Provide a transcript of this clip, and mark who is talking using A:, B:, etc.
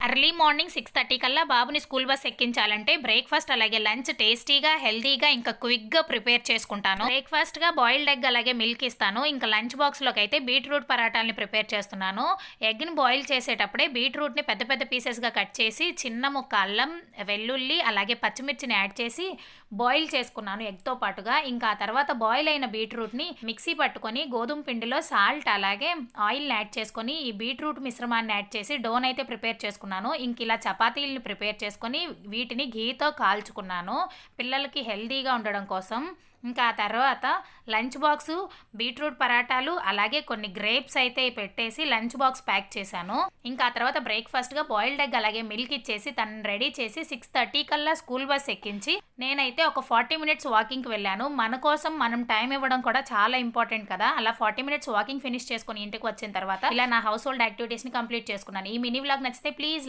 A: Early morning 6:30 కల్లా బాబుని school bus ఎక్కించాలంటే breakfast అలాగే లంచ్ టేస్టీగా, హెల్తీగా ఇంకా క్విక్‌గా ప్రిపేర్ చేసుకుంటాను. బ్రేక్‌ఫాస్ట్‌గా బాయిల్డ్ ఎగ్ అలాగే మిల్క్ ఇస్తాను. ఇంకా లంచ్ బాక్స్‌లోకైతే బీట్రూట్ పరాటాల్ని ప్రిపేర్ చేస్తున్నాను. ఎగ్‌ని బాయిల్ చేసేటప్పుడే బీట్రూట్‌ని పెద్ద పెద్ద పీసెస్‌గా కట్ చేసి చిన్న ముక్క అల్లం, వెల్లుల్లి అలాగే పచ్చిమిర్చిని యాడ్ చేసి బాయిల్ చేసుకున్నాను ఎగ్‌తో పాటుగా. ఇంకా ఆ తర్వాత బాయిల్ అయిన బీట్రూట్‌ని మిక్సీ పట్టుకొని గోధుమ పిండిలో సాల్ట్ అలాగే ఆయిల్‌ని యాడ్ చేసుకొని ఈ బీట్రూట్ మిశ్రమాన్ని యాడ్ చేసి డోనైతే ప్రిపేర్ చేసుకున్నాను. ఇంకిలా చపాతీలని ప్రిపేర్ చేసుకొని వీటిని ఘీతో కాల్చుకున్నాను పిల్లలకి హెల్తీగా ఉండడం కోసం. ఇంకా ఆ తర్వాత లంచ్ బాక్సు బీట్రూట్ పరాటాలు అలాగే కొన్ని గ్రేప్స్ అయితే పెట్టేసి లంచ్ బాక్స్ ప్యాక్ చేశాను. ఇంకా ఆ తర్వాత బ్రేక్‌ఫాస్ట్‌గా బాయిల్డ్ ఎగ్ అలాగే మిల్క్ ఇచ్చేసి తనని రెడీ చేసి 6:30 కల్లా స్కూల్ బస్ ఎక్కించి నేనైతే ఒక 40 మినిట్స్ వాకింగ్‌కి వెళ్ళాను. మన కోసం మనం టైం ఇవ్వడం కూడా చాలా ఇంపార్టెంట్ కదా! అలా 40 మినిట్స్ వాకింగ్ ఫినిష్ చేసుకొని ఇంటికి వచ్చిన తర్వాత ఇలా నా హౌస్ హోల్డ్ యాక్టివిటీస్‌ని కంప్లీట్ చేసుకున్నాను. ఈ మినీ వ్లాగ్ నచ్చితే ప్లీజ్